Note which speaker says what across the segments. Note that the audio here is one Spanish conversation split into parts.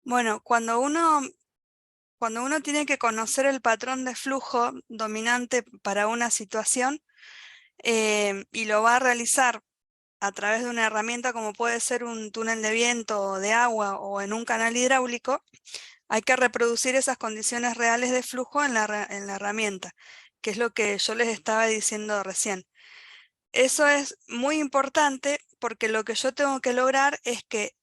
Speaker 1: Bueno, cuando uno tiene que conocer el patrón de flujo dominante para una situación y lo va a realizar a través de una herramienta como puede ser un túnel de viento o de agua o en un canal hidráulico, hay que reproducir esas condiciones reales de flujo en la herramienta, que es lo que yo les estaba diciendo recién. Eso es muy importante porque lo que yo tengo que lograr es que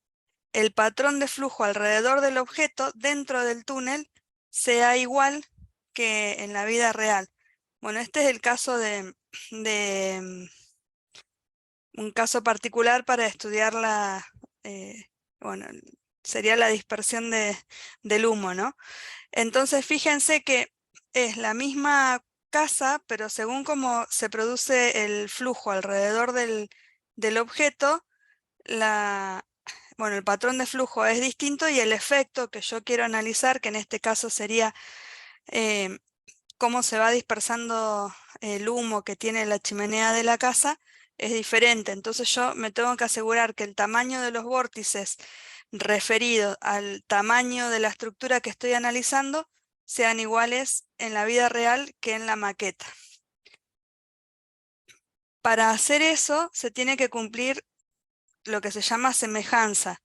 Speaker 1: el patrón de flujo alrededor del objeto dentro del túnel sea igual que en la vida real. Bueno, este es el caso de un caso particular para estudiar bueno, sería la dispersión del humo, ¿no? Entonces, fíjense que es la misma casa, pero según cómo se produce el flujo alrededor del objeto, bueno, el patrón de flujo es distinto y el efecto que yo quiero analizar, que en este caso sería eh, cómo se va dispersando el humo que tiene la chimenea de la casa, es diferente. Entonces yo me tengo que asegurar que el tamaño de los vórtices referidos al tamaño de la estructura que estoy analizando sean iguales en la vida real que en la maqueta. Para hacer eso se tiene que cumplir lo que se llama semejanza.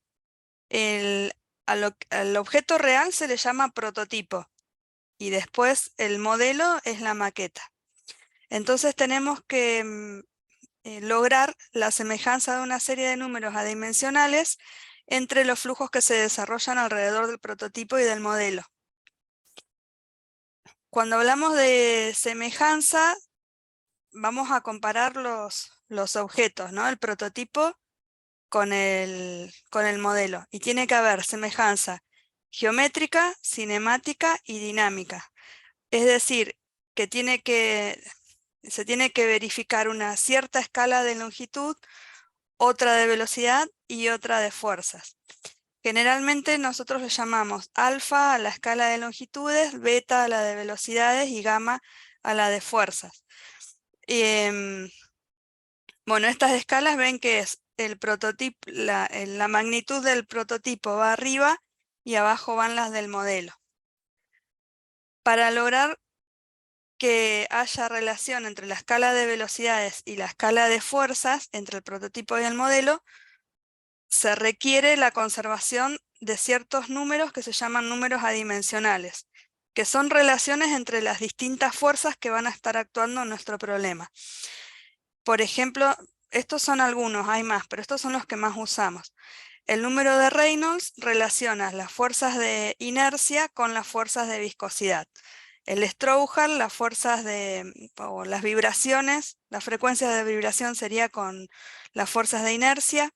Speaker 1: Al objeto real se le llama prototipo y después el modelo es la maqueta. Entonces tenemos que lograr la semejanza de una serie de números adimensionales entre los flujos que se desarrollan alrededor del prototipo y del modelo. Cuando hablamos de semejanza, vamos a comparar los objetos, ¿no? El prototipo con el modelo. Y tiene que haber semejanza geométrica, cinemática y dinámica. Es decir, que se tiene que verificar una cierta escala de longitud, otra de velocidad y otra de fuerzas. Generalmente nosotros le llamamos alfa a la escala de longitudes, beta a la de velocidades y gamma a la de fuerzas. Bueno, estas escalas ven que es el prototipo, la magnitud del prototipo va arriba y abajo van las del modelo. Para lograr que haya relación entre la escala de velocidades y la escala de fuerzas entre el prototipo y el modelo, se requiere la conservación de ciertos números que se llaman números adimensionales, que son relaciones entre las distintas fuerzas que van a estar actuando en nuestro problema. Por ejemplo, estos son algunos, hay más, pero estos son los que más usamos. El número de Reynolds relaciona las fuerzas de inercia con las fuerzas de viscosidad. El Strouhal, o las vibraciones, la frecuencia de vibración sería con las fuerzas de inercia.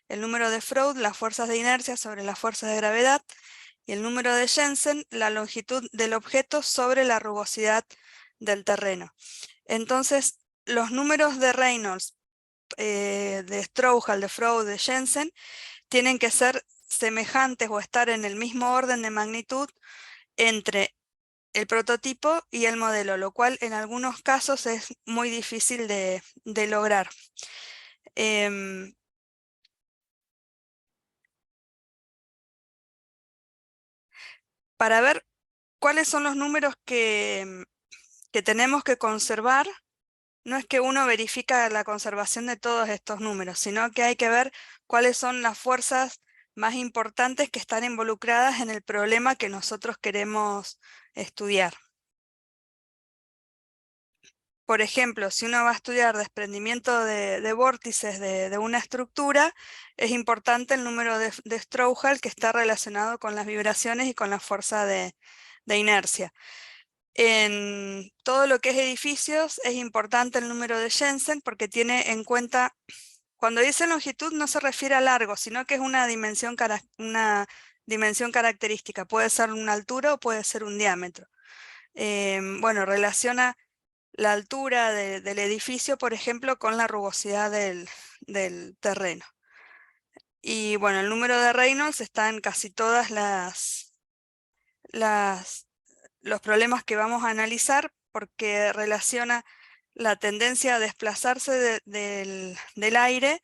Speaker 1: El número de Freud, las fuerzas de inercia sobre las fuerzas de gravedad. Y el número de Jensen, la longitud del objeto sobre la rugosidad del terreno. Entonces, los números de Reynolds, de Strouhal, de Freud, de Jensen, tienen que ser semejantes o estar en el mismo orden de magnitud entre el prototipo y el modelo, lo cual en algunos casos es muy difícil de lograr. Para ver cuáles son los números que tenemos que conservar, no es que uno verifica la conservación de todos estos números, sino que hay que ver cuáles son las fuerzas más importantes que están involucradas en el problema que nosotros queremos estudiar. Por ejemplo, si uno va a estudiar desprendimiento de vórtices de una estructura, es importante el número de Strouhal, que está relacionado con las vibraciones y con la fuerza de inercia. En todo lo que es edificios es importante el número de Jensen porque tiene en cuenta, cuando dice longitud no se refiere a largo, sino que es una dimensión característica. Puede ser una altura o puede ser un diámetro. Bueno, relaciona la altura del edificio, por ejemplo, con la rugosidad del terreno. Y bueno, el número de Reynolds está en casi todas los problemas que vamos a analizar porque relaciona la tendencia a desplazarse del aire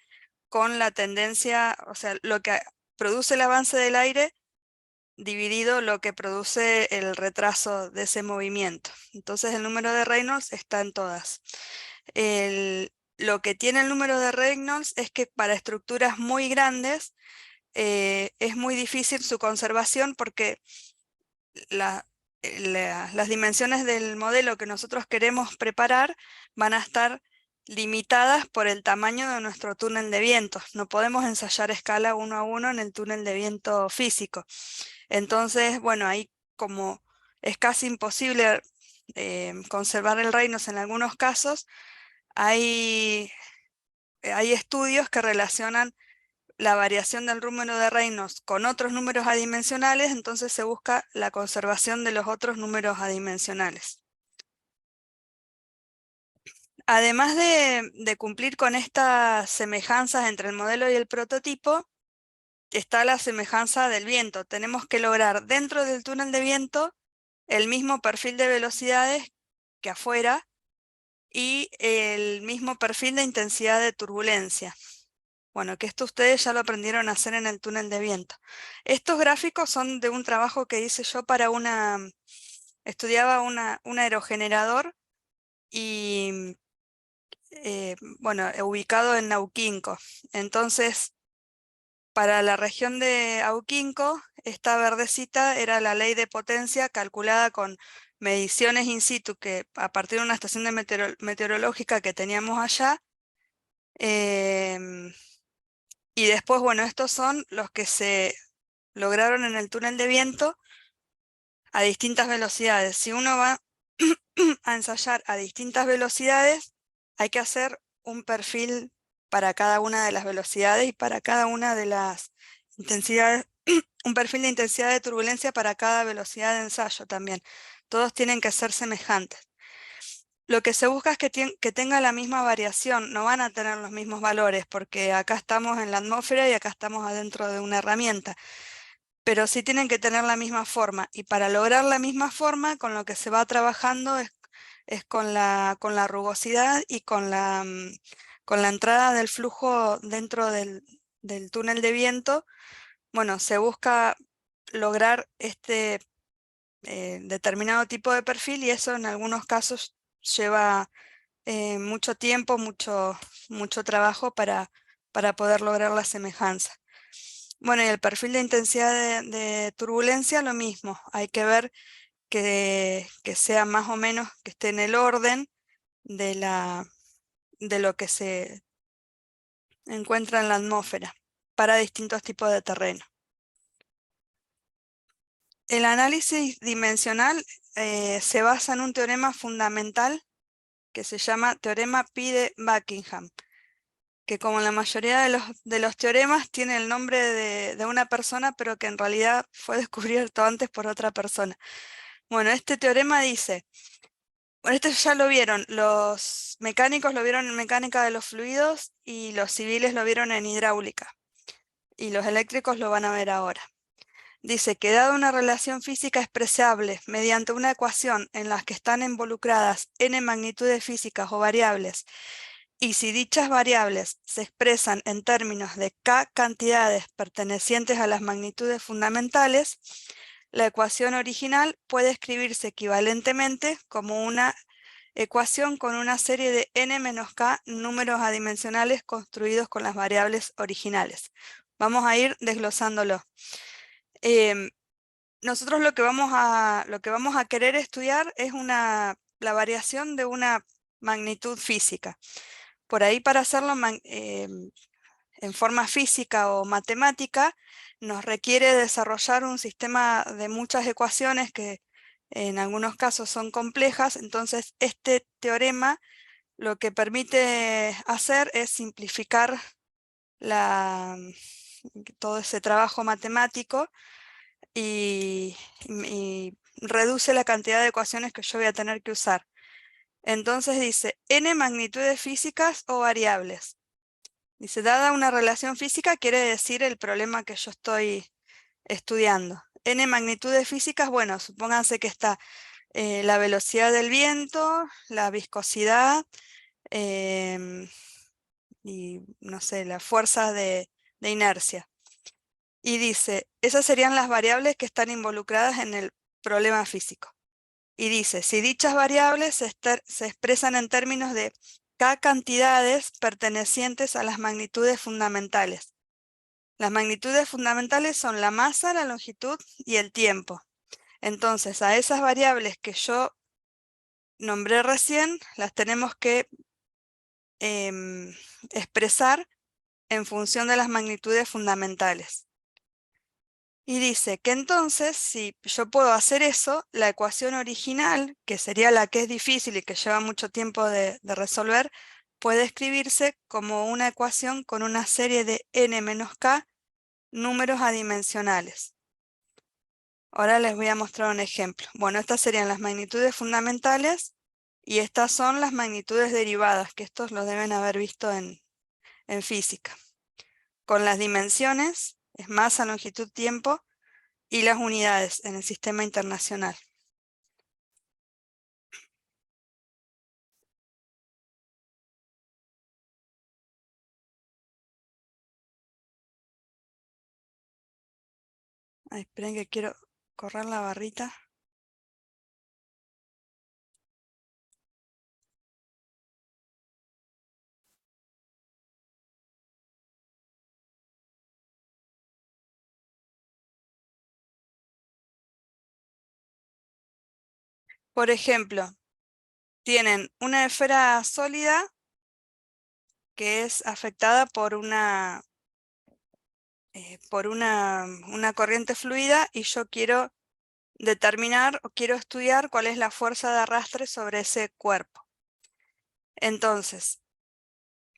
Speaker 1: con la tendencia, o sea, lo que produce el avance del aire dividido lo que produce el retraso de ese movimiento. Entonces el número de Reynolds está en todas. Lo que tiene el número de Reynolds es que para estructuras muy grandes es muy difícil su conservación porque las dimensiones del modelo que nosotros queremos preparar van a estar limitadas por el tamaño de nuestro túnel de viento. No podemos ensayar escala 1 a 1 en el túnel de viento físico. Entonces, bueno, ahí como es casi imposible conservar el Reynolds en algunos casos, hay estudios que relacionan la variación del número de Reynolds con otros números adimensionales, entonces se busca la conservación de los otros números adimensionales. Además de cumplir con estas semejanzas entre el modelo y el prototipo, está la semejanza del viento. Tenemos que lograr dentro del túnel de viento el mismo perfil de velocidades que afuera y el mismo perfil de intensidad de turbulencia. Bueno, que esto ustedes ya lo aprendieron a hacer en el túnel de viento. Estos gráficos son de un trabajo que hice yo para estudiaba un aerogenerador y, bueno, ubicado en Nauquinco. Entonces, para la región de Auquinco, esta verdecita era la ley de potencia calculada con mediciones in situ que a partir de una estación de meteorológica que teníamos allá. em, y después, bueno, estos son los que se lograron en el túnel de viento a distintas velocidades. Si uno va a ensayar a distintas velocidades, hay que hacer un perfil para cada una de las velocidades y para cada una de las intensidades, un perfil de intensidad de turbulencia para cada velocidad de ensayo también. Todos tienen que ser semejantes. Lo que se busca es que tenga la misma variación, no van a tener los mismos valores, porque acá estamos en la atmósfera y acá estamos adentro de una herramienta, pero sí tienen que tener la misma forma. Y para lograr la misma forma, con lo que se va trabajando es con la rugosidad y con la entrada del flujo dentro del túnel de viento. Bueno, se busca lograr este determinado tipo de perfil y eso en algunos casos lleva mucho tiempo, mucho trabajo para poder lograr la semejanza. Bueno, y el perfil de intensidad de turbulencia, lo mismo. Hay que ver que sea más o menos, que esté en el orden de lo que se encuentra en la atmósfera para distintos tipos de terreno. El análisis dimensional se basa en un teorema fundamental que se llama teorema Pi de Buckingham, que como la mayoría de los teoremas tiene el nombre de una persona, pero que en realidad fue descubierto antes por otra persona. Bueno, este teorema dice, bueno, este ya lo vieron, los mecánicos lo vieron en mecánica de los fluidos y los civiles lo vieron en hidráulica, y los eléctricos lo van a ver ahora. Dice que dada una relación física expresable mediante una ecuación en la que están involucradas n magnitudes físicas o variables, y si dichas variables se expresan en términos de k cantidades pertenecientes a las magnitudes fundamentales, la ecuación original puede escribirse equivalentemente como una ecuación con una serie de n menos k números adimensionales construidos con las variables originales. Vamos a ir desglosándolo. Nosotros lo que vamos a querer estudiar es la variación de una magnitud física. Por ahí para hacerlo en forma física o matemática nos requiere desarrollar un sistema de muchas ecuaciones que en algunos casos son complejas. Entonces este teorema lo que permite hacer es simplificar todo ese trabajo matemático y reduce la cantidad de ecuaciones que yo voy a tener que usar. Entonces dice, n magnitudes físicas o variables. Dice, dada una relación física quiere decir el problema que yo estoy estudiando. N magnitudes físicas, bueno, supónganse que está la velocidad del viento, la viscosidad y, no sé, la fuerza de inercia. Y dice, esas serían las variables que están involucradas en el problema físico. Y dice, si dichas variables se expresan en términos de K cantidades pertenecientes a las magnitudes fundamentales. Las magnitudes fundamentales son la masa, la longitud y el tiempo. Entonces, a esas variables que yo nombré recién, las tenemos que expresar en función de las magnitudes fundamentales. Y dice que entonces, si yo puedo hacer eso, la ecuación original, que sería la que es difícil y que lleva mucho tiempo de resolver, puede escribirse como una ecuación con una serie de n menos k números adimensionales. Ahora les voy a mostrar un ejemplo. Bueno, estas serían las magnitudes fundamentales y estas son las magnitudes derivadas, que estos los deben haber visto en física. Con las dimensiones, es masa, longitud, tiempo, y las unidades en el sistema internacional. Ay, esperen que quiero correr la barrita. Por ejemplo, tienen una esfera sólida que es afectada por una corriente fluida y yo quiero determinar o quiero estudiar cuál es la fuerza de arrastre sobre ese cuerpo. Entonces,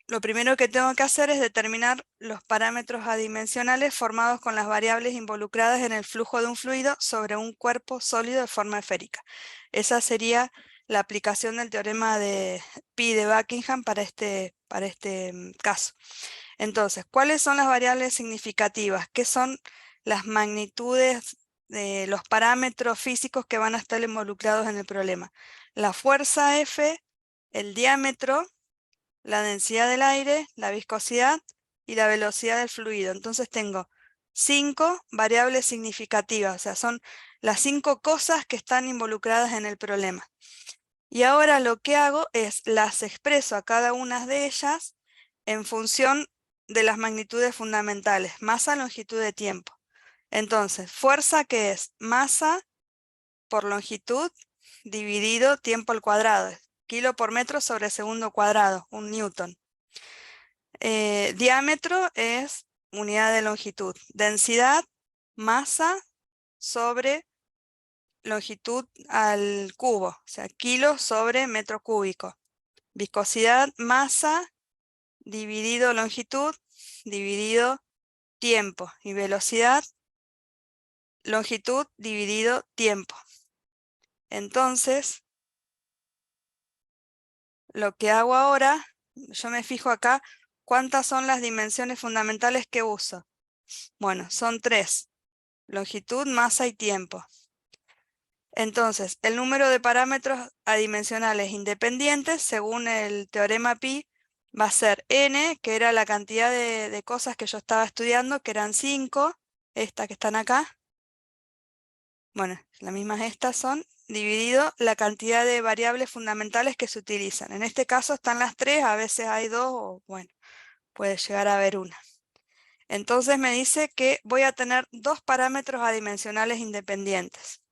Speaker 1: lo primero que tengo que hacer es determinar los parámetros adimensionales formados con las variables involucradas en el flujo de un fluido sobre un cuerpo sólido de forma esférica. Esa sería la aplicación del teorema de Pi de Buckingham para este caso. Entonces, ¿cuáles son las variables significativas? ¿Qué son las magnitudes de los parámetros físicos que van a estar involucrados en el problema? La fuerza F, el diámetro, la densidad del aire, la viscosidad y la velocidad del fluido. Entonces tengo 5 variables significativas, o sea, son las 5 cosas que están involucradas en el problema. Y ahora lo que hago es las expreso a cada una de ellas en función de las magnitudes fundamentales, masa, longitud de tiempo. Entonces, fuerza, que es masa por longitud dividido tiempo al cuadrado, kilo por metro sobre segundo cuadrado, un newton. Diámetro es unidad de longitud. Densidad, masa sobre longitud al cubo, o sea, kilo sobre metro cúbico. Viscosidad, masa dividido longitud dividido tiempo. Y velocidad, longitud dividido tiempo. Entonces, lo que hago ahora, yo me fijo acá, ¿cuántas son las dimensiones fundamentales que uso? Bueno, son 3. Longitud, masa y tiempo. Entonces, el número de parámetros adimensionales independientes, según el teorema Pi, va a ser n, que era la cantidad de cosas que yo estaba estudiando, que eran 5, estas que están acá. Bueno, las mismas estas son, dividido la cantidad de variables fundamentales que se utilizan. En este caso están las 3, a veces hay 2, o bueno, puede llegar a haber una. Entonces me dice que voy a tener 2 parámetros adimensionales independientes.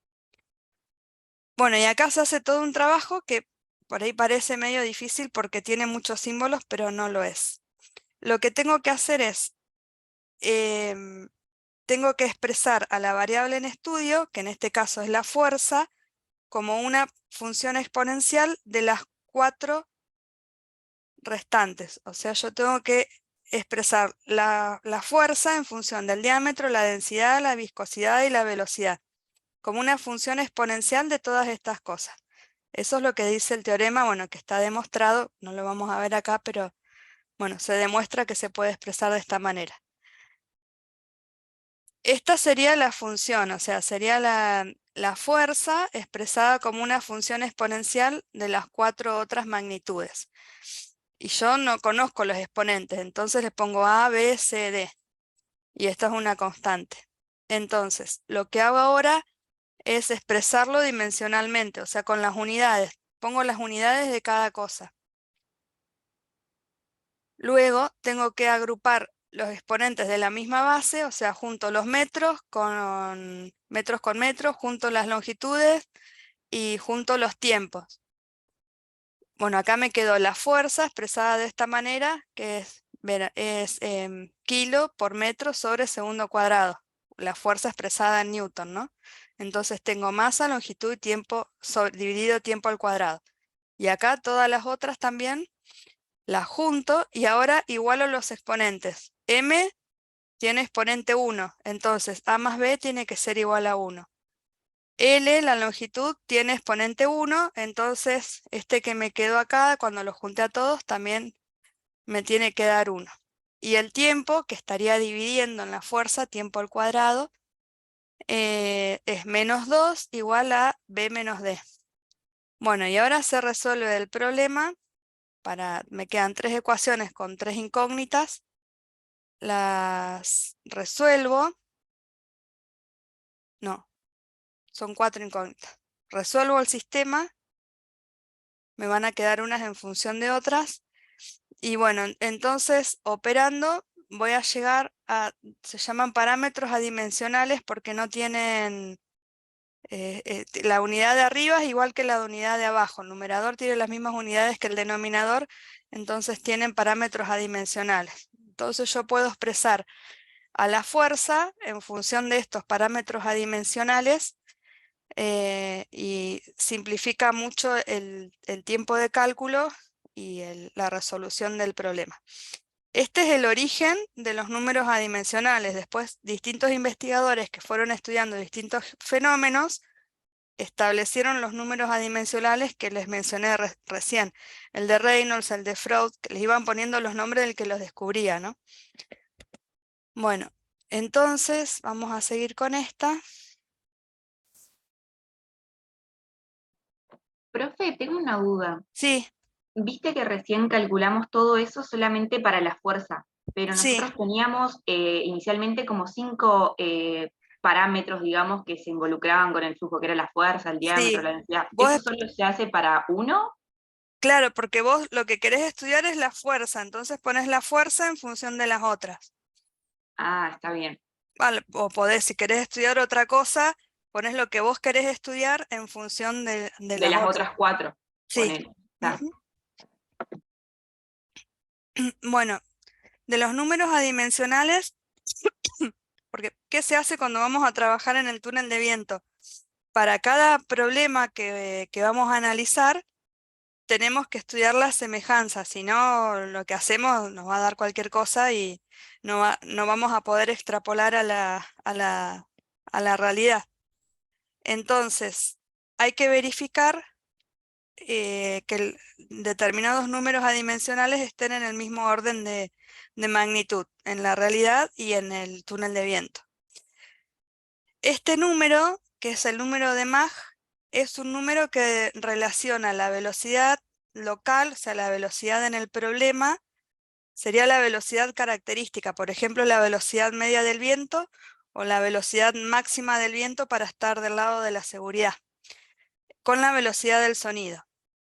Speaker 1: Bueno, y acá se hace todo un trabajo que por ahí parece medio difícil porque tiene muchos símbolos, pero no lo es. Lo que tengo que hacer es, tengo que expresar a la variable en estudio, que en este caso es la fuerza, como una función exponencial de las 4 restantes. O sea, yo tengo que expresar la fuerza en función del diámetro, la densidad, la viscosidad y la velocidad, como una función exponencial de todas estas cosas. Eso es lo que dice el teorema, bueno, que está demostrado, no lo vamos a ver acá, pero bueno, se demuestra que se puede expresar de esta manera. Esta sería la función, o sea, sería la fuerza expresada como una función exponencial de las 4 otras magnitudes. Y yo no conozco los exponentes, entonces les pongo A, B, C, D. y esta es una constante. Entonces, lo que hago ahora es expresarlo dimensionalmente, o sea, con las unidades. Pongo las unidades de cada cosa. Luego tengo que agrupar los exponentes de la misma base, o sea, junto los metros con metros, junto las longitudes y junto los tiempos. Bueno, acá me quedó la fuerza expresada de esta manera, que es kilo por metro sobre segundo cuadrado. La fuerza expresada en Newton, ¿no? Entonces tengo masa, longitud y tiempo dividido tiempo al cuadrado. Y acá todas las otras también las junto y ahora igualo los exponentes. M tiene exponente 1, entonces A más B tiene que ser igual a 1. L, la longitud, tiene exponente 1, entonces este que me quedó acá, cuando lo junté a todos, también me tiene que dar 1. Y el tiempo, que estaría dividiendo en la fuerza, tiempo al cuadrado, es menos 2 igual a B menos D. Bueno, y ahora se resuelve el problema. Me quedan 3 ecuaciones con 3 incógnitas. Las resuelvo. No, son 4 incógnitas. Resuelvo el sistema. Me van a quedar unas en función de otras. Y bueno, entonces operando voy a llegar a, se llaman parámetros adimensionales porque no tienen, la unidad de arriba es igual que la unidad de abajo. El numerador tiene las mismas unidades que el denominador, entonces tienen parámetros adimensionales. Entonces yo puedo expresar a la fuerza en función de estos parámetros adimensionales y simplifica mucho el tiempo de cálculo y la resolución del problema. Este es el origen de los números adimensionales. Después, distintos investigadores que fueron estudiando distintos fenómenos establecieron los números adimensionales que les mencioné recién. El de Reynolds, el de Freud, que les iban poniendo los nombres del que los descubría, ¿no? Bueno, entonces vamos a seguir con esta.
Speaker 2: Profe, tengo una duda.
Speaker 1: Sí,
Speaker 2: Viste que recién calculamos todo eso solamente para la fuerza, pero
Speaker 1: sí,
Speaker 2: nosotros teníamos inicialmente como 5 parámetros, digamos, que se involucraban con el flujo, que era la fuerza, el diámetro,
Speaker 1: sí.
Speaker 2: la densidad.
Speaker 1: Vos,
Speaker 2: ¿Eso solo se hace para uno?
Speaker 1: claro, porque vos lo que querés estudiar es la fuerza, entonces pones la fuerza en función de las otras.
Speaker 2: Ah, está bien.
Speaker 1: Vale, o podés, si querés estudiar otra cosa, pones lo que vos querés estudiar en función de
Speaker 2: De
Speaker 1: las
Speaker 2: las
Speaker 1: otras.
Speaker 2: otras 4,
Speaker 1: Sí.
Speaker 2: ponele. Está.
Speaker 1: Ujú. Bueno, de los números adimensionales, porque ¿qué se hace cuando vamos a trabajar en el túnel de viento? Para cada problema que vamos a analizar, tenemos que estudiar las semejanzas, si no, lo que hacemos nos va a dar cualquier cosa y no vamos a poder extrapolar a la realidad. Entonces, hay que verificar que determinados números adimensionales estén en el mismo orden de magnitud, en la realidad y en el túnel de viento. Este número, que es el número de Mach, es un número que relaciona la velocidad local, o sea, la velocidad en el problema, sería la velocidad característica, por ejemplo, la velocidad media del viento o la velocidad máxima del viento para estar del lado de la seguridad, con la velocidad del sonido.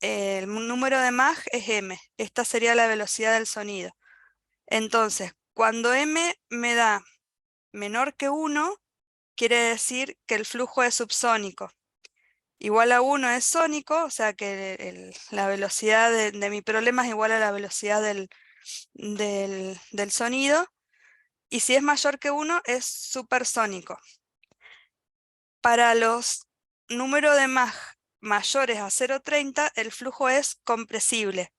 Speaker 1: El número de Mach es m, esta sería la velocidad del sonido. Entonces, cuando m me da menor que 1, quiere decir que el flujo es subsónico. Igual a 1 es sónico, o sea que la velocidad de mi problema es igual a la velocidad del sonido. Y si es mayor que 1 es supersónico. Para los números de Mach mayores a 0,30 el flujo es compresible.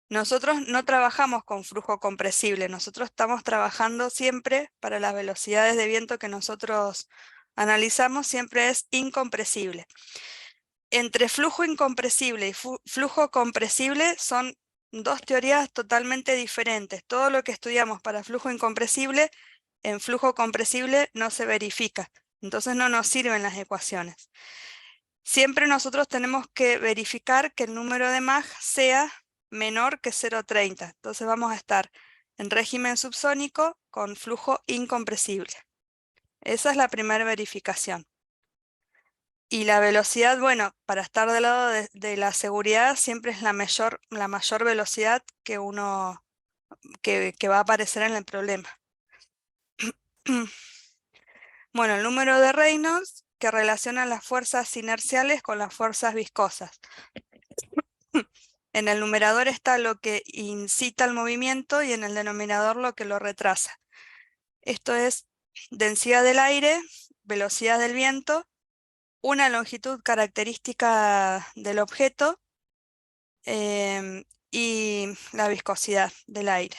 Speaker 1: Nosotros no trabajamos con flujo compresible, nosotros estamos trabajando siempre para las velocidades de viento que nosotros analizamos, siempre es incompresible. Entre flujo incompresible y flujo compresible son dos teorías totalmente diferentes. Todo lo que estudiamos para flujo incompresible, en flujo compresible no se verifica, entonces no nos sirven las ecuaciones. Siempre nosotros tenemos que verificar que el número de Mach sea menor que 0,30. Entonces vamos a estar en régimen subsónico con flujo incompresible. Esa es la primera verificación. Y la velocidad, bueno, para estar del lado de la seguridad, siempre es la mayor velocidad que va a aparecer en el problema. Bueno, el número de Reynolds que relaciona las fuerzas inerciales con las fuerzas viscosas. En el numerador está lo que incita al movimiento y en el denominador lo que lo retrasa. Esto es densidad del aire, velocidad del viento, una longitud característica del objeto y la viscosidad del aire.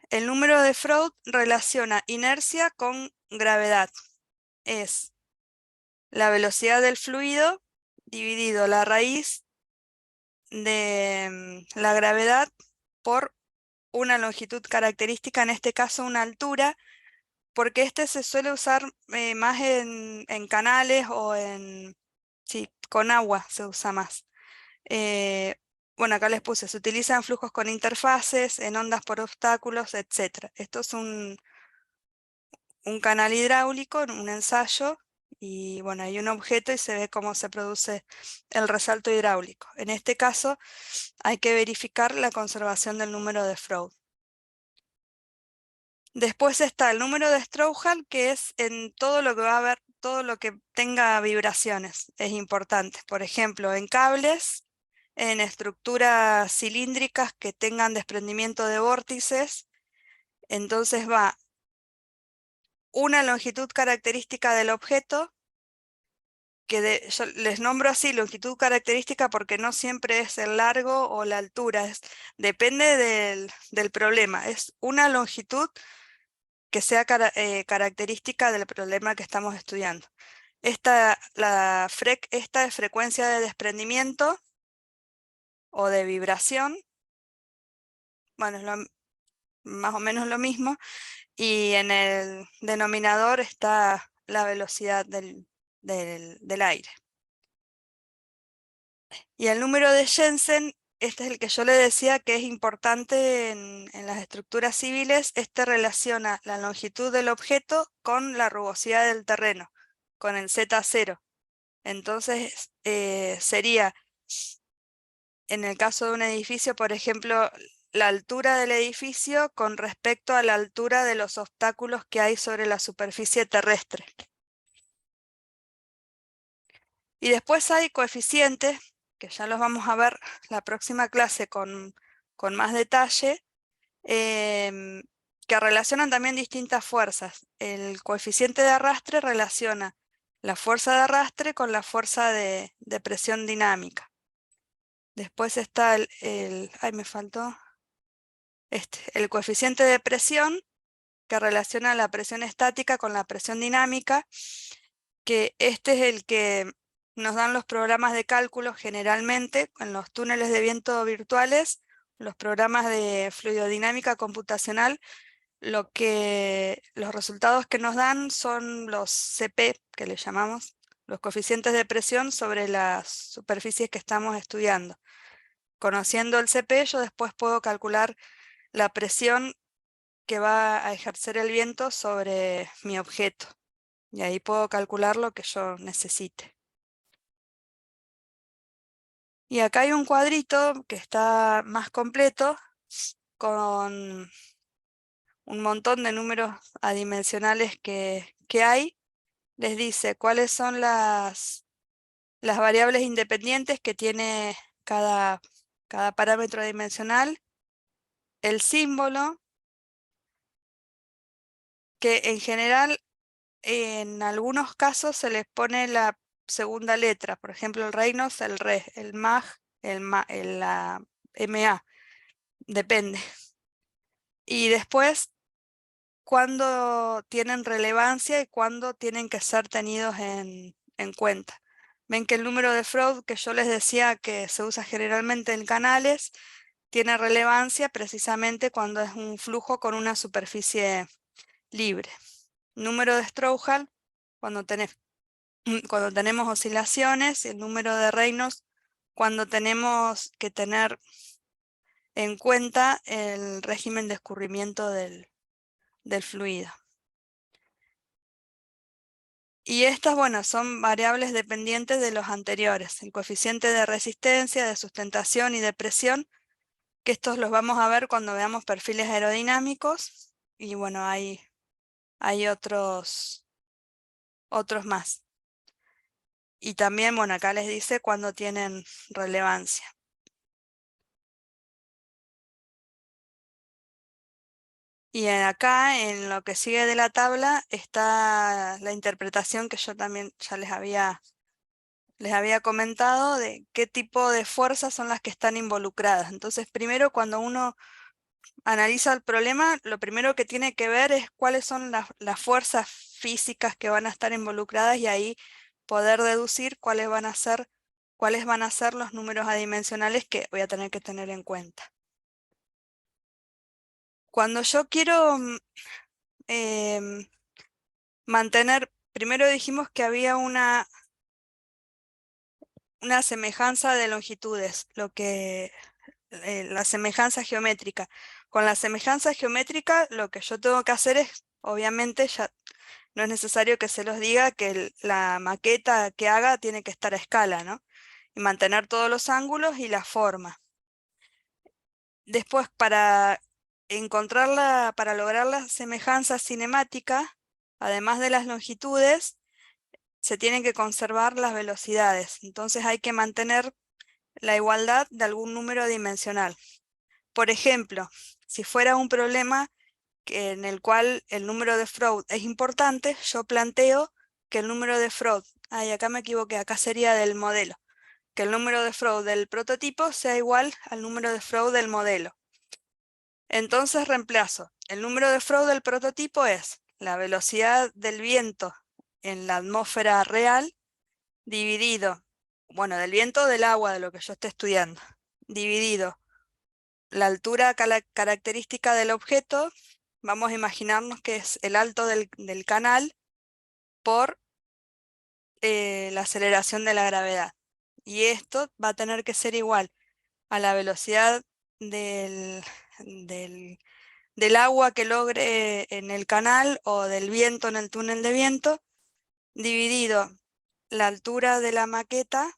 Speaker 1: El número de Freud relaciona inercia con gravedad. Es la velocidad del fluido dividido la raíz de la gravedad por una longitud característica, en este caso una altura, porque este se suele usar más en canales o sí, con agua se usa más. Bueno, acá les puse, se utilizan flujos con interfaces, en ondas por obstáculos, etc. Esto es un canal hidráulico, un ensayo, y bueno, hay un objeto y se ve cómo se produce el resalto hidráulico. En este caso hay que verificar la conservación del número de Freud. Después está el número de Strouhal, que es en todo lo que va a haber, todo lo que tenga vibraciones, es importante. Por ejemplo, en cables, en estructuras cilíndricas que tengan desprendimiento de vórtices, entonces va una longitud característica del objeto, que yo les nombro así longitud característica porque no siempre es el largo o la altura, depende del problema, es una longitud que sea característica del problema que estamos estudiando. Esta es frecuencia de desprendimiento o de vibración, bueno, es más o menos lo mismo, y en el denominador está la velocidad del aire. Y el número de Jensen, este es el que yo le decía que es importante en las estructuras civiles. Este relaciona la longitud del objeto con la rugosidad del terreno, con el Z0. Entonces sería, en el caso de un edificio, por ejemplo, la altura del edificio con respecto a la altura de los obstáculos que hay sobre la superficie terrestre. Y después hay coeficientes, que ya los vamos a ver la próxima clase con más detalle, que relacionan también distintas fuerzas. El coeficiente de arrastre relaciona la fuerza de arrastre con la fuerza de presión dinámica. Después está ay, me faltó, el coeficiente de presión, que relaciona la presión estática con la presión dinámica, que este es el que nos dan los programas de cálculo generalmente en los túneles de viento virtuales, los programas de fluidodinámica computacional. Los resultados que nos dan son los CP, que le llamamos, los coeficientes de presión sobre las superficies que estamos estudiando. Conociendo el CP, yo después puedo calcular la presión que va a ejercer el viento sobre mi objeto. Y ahí puedo calcular lo que yo necesite. Y acá hay un cuadrito que está más completo con un montón de números adimensionales que hay. Les dice cuáles son las variables independientes que tiene cada parámetro dimensional, el símbolo, que en general en algunos casos se les pone la segunda letra, por ejemplo el Reynolds, el Re, el MAG, la MA, depende. Y después, cuándo tienen relevancia y cuándo tienen que ser tenidos en cuenta. Ven que el número de Freud, que yo les decía que se usa generalmente en canales, tiene relevancia precisamente cuando es un flujo con una superficie libre. Número de Strouhal, cuando tenemos oscilaciones, y el número de Reynolds, cuando tenemos que tener en cuenta el régimen de escurrimiento del fluido. Y estas, bueno, son variables dependientes de los anteriores, el coeficiente de resistencia, de sustentación y de presión, que estos los vamos a ver cuando veamos perfiles aerodinámicos, y bueno, hay otros más. Y también, bueno, acá les dice cuándo tienen relevancia. Y acá, en lo que sigue de la tabla, está la interpretación que yo también ya les había comentado de qué tipo de fuerzas son las que están involucradas. Entonces, primero, cuando uno analiza el problema, lo primero que tiene que ver es cuáles son las fuerzas físicas que van a estar involucradas y ahí poder deducir cuáles van a ser los números adimensionales que voy a tener que tener en cuenta. Cuando yo quiero mantener, primero dijimos que había una semejanza de longitudes, la semejanza geométrica. Con la semejanza geométrica lo que yo tengo que hacer es, obviamente, ya no es necesario que se los diga que la maqueta que haga tiene que estar a escala, ¿no? Y mantener todos los ángulos y la forma. Después, para lograr la semejanza cinemática, además de las longitudes, se tienen que conservar las velocidades. Entonces hay que mantener la igualdad de algún número dimensional. Por ejemplo, si fuera un problema en el cual el número de Freud es importante, yo planteo que el número de Freud, acá me equivoqué, acá sería del modelo, que el número de Freud del prototipo sea igual al número de Freud del modelo. Entonces reemplazo, el número de Freud del prototipo es la velocidad del viento en la atmósfera real dividido, bueno, del viento o del agua, de lo que yo esté estudiando, dividido la altura característica del objeto, vamos a imaginarnos que es el alto del canal por la aceleración de la gravedad. Y esto va a tener que ser igual a la velocidad del, del, del agua que logre en el canal o del viento en el túnel de viento, dividido la altura de la maqueta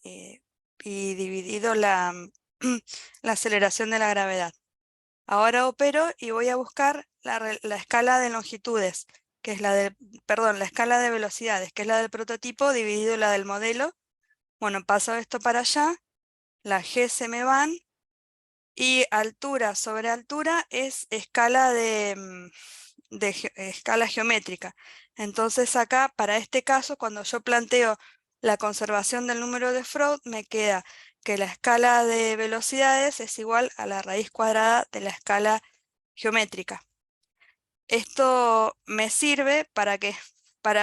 Speaker 1: y dividido la aceleración de la gravedad. Ahora opero y voy a buscar la escala de longitudes, que es la escala de velocidades, que es la del prototipo dividido la del modelo. Bueno, paso esto para allá, las G se me van, y altura sobre altura es escala escala geométrica. Entonces acá, para este caso, cuando yo planteo la conservación del número de Freud, me queda que la escala de velocidades es igual a la raíz cuadrada de la escala geométrica. Esto me sirve para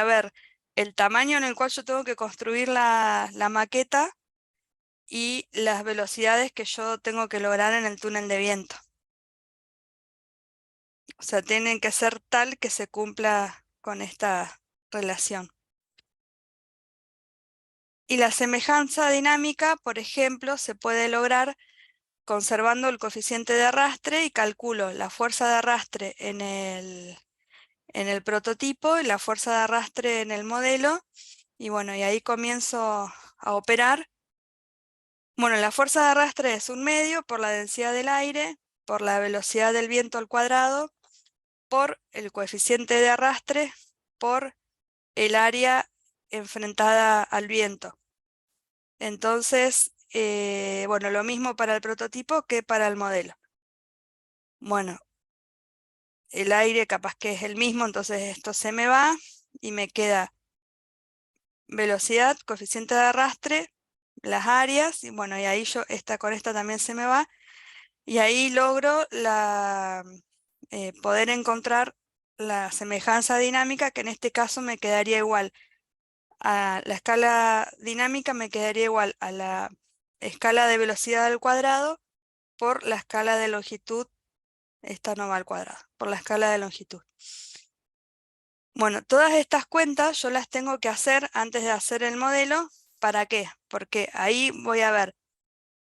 Speaker 1: ver el tamaño en el cual yo tengo que construir la maqueta y las velocidades que yo tengo que lograr en el túnel de viento. O sea, tienen que ser tal que se cumpla con esta relación. Y la semejanza dinámica, por ejemplo, se puede lograr conservando el coeficiente de arrastre y calculo la fuerza de arrastre en el prototipo y la fuerza de arrastre en el modelo. Y bueno, y ahí comienzo a operar. Bueno, la fuerza de arrastre es un medio por la densidad del aire, por la velocidad del viento al cuadrado, por el coeficiente de arrastre, por el área enfrentada al viento. Entonces, bueno, lo mismo para el prototipo que para el modelo. Bueno, el aire capaz que es el mismo, entonces esto se me va y me queda velocidad, coeficiente de arrastre, las áreas, y bueno, y ahí con esta también se me va, y ahí logro poder encontrar la semejanza dinámica, que en este caso me quedaría igual a la escala dinámica, me quedaría igual a la escala de velocidad al cuadrado por la escala de longitud, esta no va al cuadrado, por la escala de longitud. Bueno, todas estas cuentas yo las tengo que hacer antes de hacer el modelo. ¿Para qué? Porque ahí voy a ver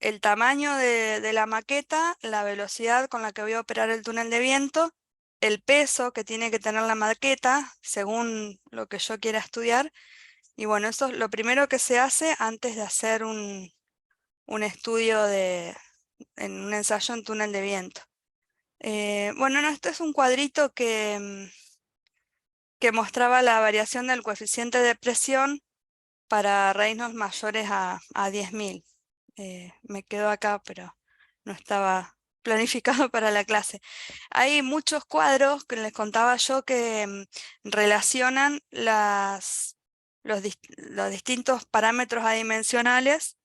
Speaker 1: el tamaño de la maqueta, la velocidad con la que voy a operar el túnel de viento, el peso que tiene que tener la maqueta según lo que yo quiera estudiar. Y bueno, eso es lo primero que se hace antes de hacer un estudio en un ensayo en túnel de viento. Bueno, no, este es un cuadrito que mostraba la variación del coeficiente de presión para reinos mayores a 10.000. Me quedo acá, pero no estaba planificado para la clase. Hay muchos cuadros que les contaba yo que relacionan los distintos parámetros adimensionales,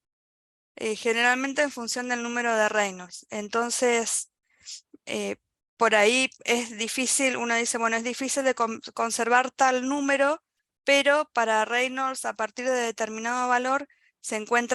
Speaker 1: generalmente en función del número de reinos. Entonces, por ahí es difícil, uno dice, bueno, es difícil de conservar tal número, pero para Reynolds a partir de determinado valor se encuentra